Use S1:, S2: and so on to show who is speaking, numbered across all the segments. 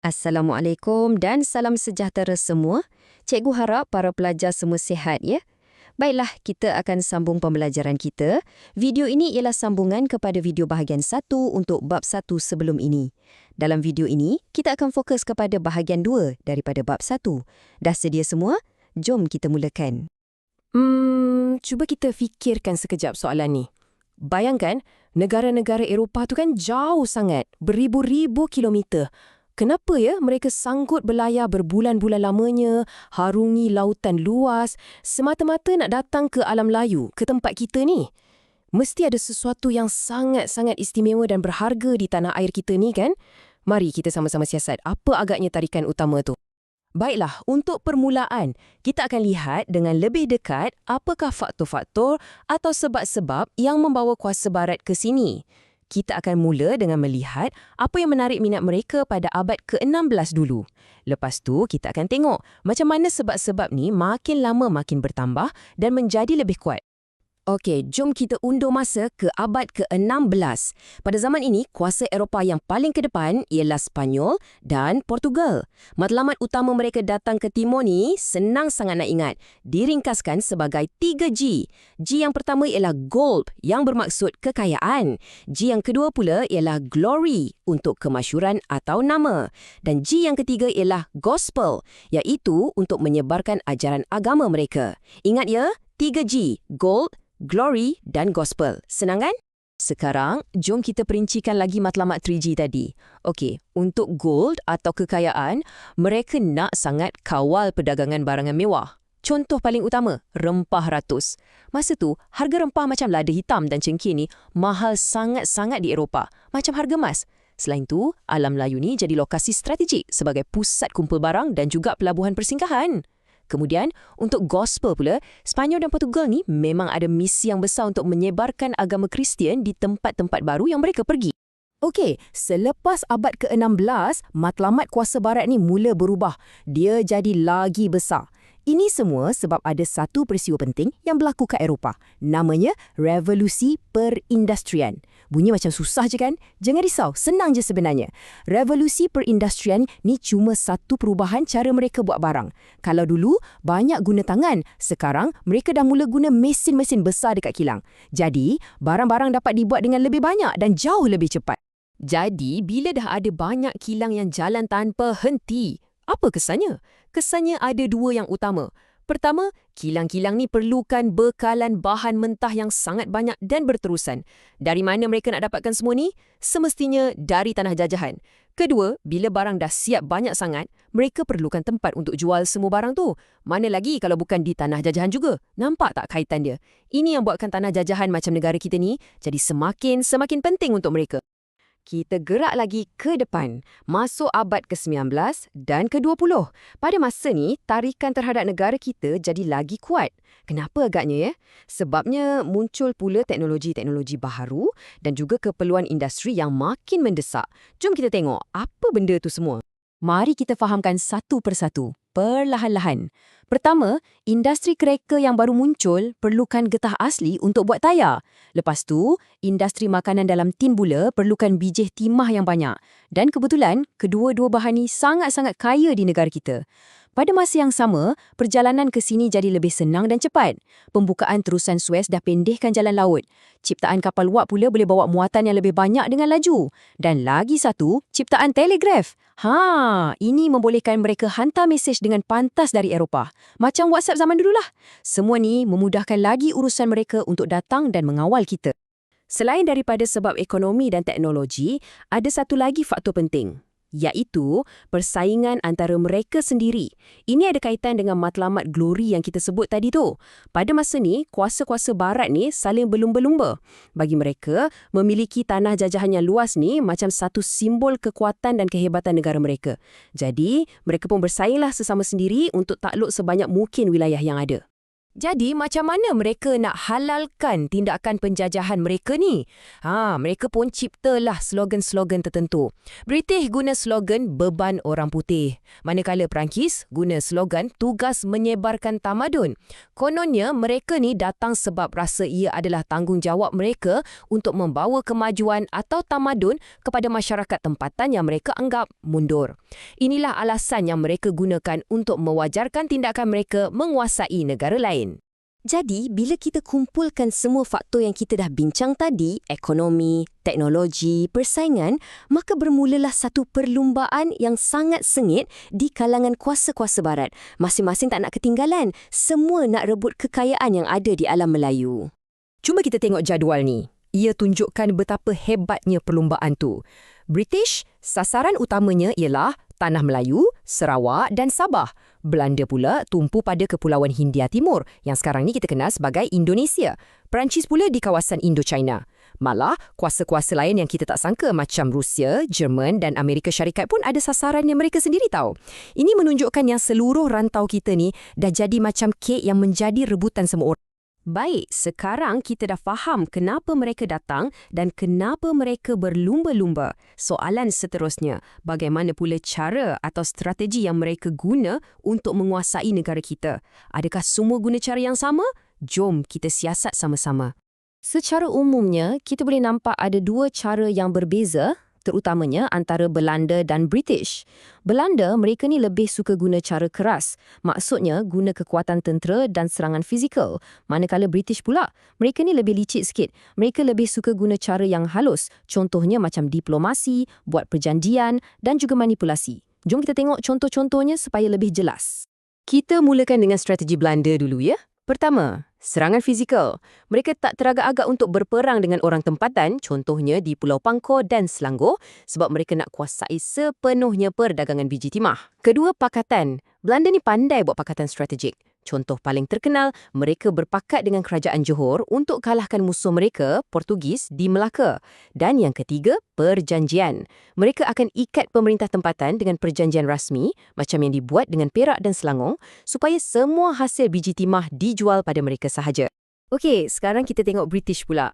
S1: Assalamualaikum dan salam sejahtera semua. Cikgu harap para pelajar semua sihat ya. Baiklah, kita akan sambung pembelajaran kita. Video ini ialah sambungan kepada video bahagian 1 untuk bab 1 sebelum ini. Dalam video ini, kita akan fokus kepada bahagian 2 daripada bab 1. Dah sedia semua? Jom kita mulakan.
S2: Cuba kita fikirkan sekejap soalan ni. Bayangkan, negara-negara Eropah tu kan jauh sangat, beribu-ribu kilometer. Kenapa ya mereka sanggup berlayar berbulan-bulan lamanya, harungi lautan luas, semata-mata nak datang ke alam layu, ke tempat kita ni? Mesti ada sesuatu yang sangat-sangat istimewa dan berharga di tanah air kita ni kan? Mari kita sama-sama siasat apa agaknya tarikan utama tu. Baiklah, untuk permulaan, kita akan lihat dengan lebih dekat apakah faktor-faktor atau sebab-sebab yang membawa kuasa barat ke sini. Kita akan mula dengan melihat apa yang menarik minat mereka pada abad ke-16 dulu. Lepas tu, kita akan tengok macam mana sebab-sebab ni makin lama makin bertambah dan menjadi lebih kuat. Okey, jom kita undur masa ke abad ke-16. Pada zaman ini, kuasa Eropah yang paling ke depan ialah Sepanyol dan Portugal. Matlamat utama mereka datang ke timur ni senang sangat nak ingat. Diringkaskan sebagai 3G. G yang pertama ialah gold yang bermaksud kekayaan. G yang kedua pula ialah glory untuk kemasyhuran atau nama. Dan G yang ketiga ialah gospel, iaitu untuk menyebarkan ajaran agama mereka. Ingat ya, 3G, gold, glory dan gospel. Senang kan? Sekarang, jom kita perincikan lagi matlamat 3G tadi. Okey, untuk gold atau kekayaan, mereka nak sangat kawal perdagangan barangan mewah. Contoh paling utama, rempah ratus. Masa tu, harga rempah macam lada hitam dan cengkeh ni mahal sangat-sangat di Eropah, macam harga emas. Selain tu, alam Melayu ni jadi lokasi strategik sebagai pusat kumpul barang dan juga pelabuhan persinggahan. Kemudian, untuk gospel pula, Sepanyol dan Portugal ni memang ada misi yang besar untuk menyebarkan agama Kristian di tempat-tempat baru yang mereka pergi. Okey, selepas abad ke-16, matlamat kuasa barat ni mula berubah. Dia jadi lagi besar. Ini semua sebab ada satu peristiwa penting yang berlaku kat Eropah. Namanya Revolusi Perindustrian. Bunyi macam susah je kan? Jangan risau, senang je sebenarnya. Revolusi Perindustrian ni cuma satu perubahan cara mereka buat barang. Kalau dulu, banyak guna tangan. Sekarang, mereka dah mula guna mesin-mesin besar dekat kilang. Jadi, barang-barang dapat dibuat dengan lebih banyak dan jauh lebih cepat. Jadi, bila dah ada banyak kilang yang jalan tanpa henti, apa kesannya? Kesannya ada dua yang utama. Pertama, kilang-kilang ni perlukan bekalan bahan mentah yang sangat banyak dan berterusan. Dari mana mereka nak dapatkan semua ni? Semestinya dari tanah jajahan. Kedua, bila barang dah siap banyak sangat, mereka perlukan tempat untuk jual semua barang tu. Mana lagi kalau bukan di tanah jajahan juga? Nampak tak kaitan dia? Ini yang buatkan tanah jajahan macam negara kita ni jadi semakin penting untuk mereka. Kita gerak lagi ke depan, masuk abad ke-19 dan ke-20. Pada masa ni, tarikan terhadap negara kita jadi lagi kuat. Kenapa agaknya ya? Sebabnya muncul pula teknologi-teknologi baharu dan juga keperluan industri yang makin mendesak. Jom kita tengok apa benda tu semua. Mari kita fahamkan satu persatu, perlahan-lahan. Pertama, industri kereta yang baru muncul perlukan getah asli untuk buat tayar. Lepas tu, industri makanan dalam tin pula perlukan bijih timah yang banyak. Dan kebetulan, kedua-dua bahan ni sangat-sangat kaya di negara kita. Pada masa yang sama, perjalanan ke sini jadi lebih senang dan cepat. Pembukaan terusan Suez dah pendekkan jalan laut. Ciptaan kapal wap pula boleh bawa muatan yang lebih banyak dengan laju. Dan lagi satu, ciptaan telegraf. Ini membolehkan mereka hantar mesej dengan pantas dari Eropah. Macam WhatsApp zaman dululah. Semua ni memudahkan lagi urusan mereka untuk datang dan mengawal kita. Selain daripada sebab ekonomi dan teknologi, ada satu lagi faktor penting, iaitu persaingan antara mereka sendiri. Ini ada kaitan dengan matlamat glory yang kita sebut tadi tu. Pada masa ni, kuasa-kuasa barat ni saling berlumba-lumba. Bagi mereka, memiliki tanah jajahan yang luas ni macam satu simbol kekuatan dan kehebatan negara mereka. Jadi, mereka pun bersainglah sesama sendiri untuk takluk sebanyak mungkin wilayah yang ada. Jadi macam mana mereka nak halalkan tindakan penjajahan mereka ni? Mereka pun ciptalah slogan-slogan tertentu. British guna slogan beban orang putih. Manakala Perancis guna slogan tugas menyebarkan tamadun. Kononnya mereka ni datang sebab rasa ia adalah tanggungjawab mereka untuk membawa kemajuan atau tamadun kepada masyarakat tempatan yang mereka anggap mundur. Inilah alasan yang mereka gunakan untuk mewajarkan tindakan mereka menguasai negara lain.
S1: Jadi, bila kita kumpulkan semua faktor yang kita dah bincang tadi, ekonomi, teknologi, persaingan, maka bermulalah satu perlumbaan yang sangat sengit di kalangan kuasa-kuasa barat. Masing-masing tak nak ketinggalan. Semua nak rebut kekayaan yang ada di alam Melayu.
S2: Cuma kita tengok jadual ni. Ia tunjukkan betapa hebatnya perlumbaan tu. British, sasaran utamanya ialah Tanah Melayu, Sarawak dan Sabah. Belanda pula tumpu pada Kepulauan Hindia Timur yang sekarang ni kita kenal sebagai Indonesia. Perancis pula di kawasan Indo-China. Malah, kuasa-kuasa lain yang kita tak sangka macam Rusia, Jerman dan Amerika Syarikat pun ada sasaran yang mereka sendiri tahu. Ini menunjukkan yang seluruh rantau kita ni dah jadi macam kek yang menjadi rebutan semua orang.
S1: Baik, sekarang kita dah faham kenapa mereka datang dan kenapa mereka berlumba-lumba. Soalan seterusnya, bagaimana pula cara atau strategi yang mereka guna untuk menguasai negara kita? Adakah semua guna cara yang sama? Jom kita siasat sama-sama. Secara umumnya, kita boleh nampak ada dua cara yang berbeza, terutamanya antara Belanda dan British. Belanda, mereka ni lebih suka guna cara keras. Maksudnya, guna kekuatan tentera dan serangan fizikal. Manakala British pula, mereka ni lebih licik sikit. Mereka lebih suka guna cara yang halus. Contohnya macam diplomasi, buat perjanjian dan juga manipulasi. Jom kita tengok contoh-contohnya supaya lebih jelas. Kita mulakan dengan strategi Belanda dulu ya. Pertama, serangan fizikal. Mereka tak teragak-agak untuk berperang dengan orang tempatan, contohnya di Pulau Pangkor dan Selangor, sebab mereka nak kuasai sepenuhnya perdagangan biji timah. Kedua, pakatan. Belanda ni pandai buat pakatan strategik. Contoh paling terkenal, mereka berpakat dengan kerajaan Johor untuk kalahkan musuh mereka, Portugis, di Melaka. Dan yang ketiga, perjanjian. Mereka akan ikat pemerintah tempatan dengan perjanjian rasmi, macam yang dibuat dengan Perak dan Selangor, supaya semua hasil biji timah dijual pada mereka sahaja. Okey, sekarang kita tengok British pula.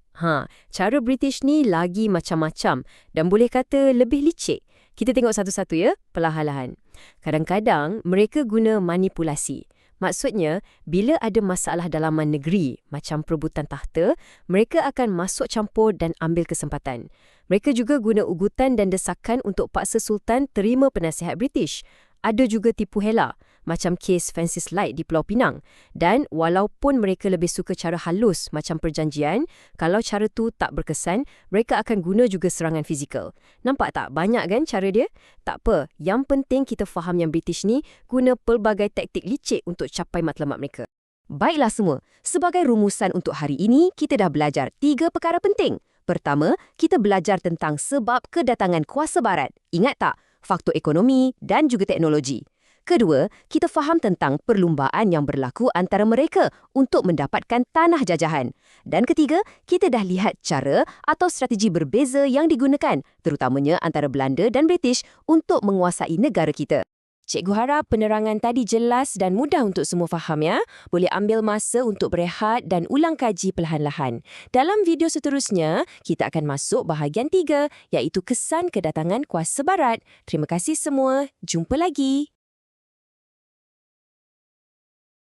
S1: Cara British ni lagi macam-macam dan boleh kata lebih licik. Kita tengok satu-satu ya, perlahan-lahan. Kadang-kadang mereka guna manipulasi. Maksudnya, bila ada masalah dalaman negeri, macam perebutan tahta, mereka akan masuk campur dan ambil kesempatan. Mereka juga guna ugutan dan desakan untuk paksa Sultan terima penasihat British. Ada juga tipu hela, macam kes Francis Light di Pulau Pinang. Dan walaupun mereka lebih suka cara halus macam perjanjian, kalau cara tu tak berkesan, mereka akan guna juga serangan fizikal. Nampak tak? Banyak kan cara dia? Tak apa, yang penting kita faham yang British ni guna pelbagai taktik licik untuk capai matlamat mereka. Baiklah semua, sebagai rumusan untuk hari ini, kita dah belajar 3 perkara penting. Pertama, kita belajar tentang sebab kedatangan kuasa barat. Ingat tak? Faktor ekonomi dan juga teknologi. Kedua, kita faham tentang perlumbaan yang berlaku antara mereka untuk mendapatkan tanah jajahan. Dan ketiga, kita dah lihat cara atau strategi berbeza yang digunakan, terutamanya antara Belanda dan British untuk menguasai negara kita. Cikgu harap penerangan tadi jelas dan mudah untuk semua faham ya. Boleh ambil masa untuk berehat dan ulang kaji perlahan-lahan. Dalam video seterusnya, kita akan masuk bahagian 3, iaitu kesan kedatangan kuasa barat. Terima kasih semua. Jumpa lagi.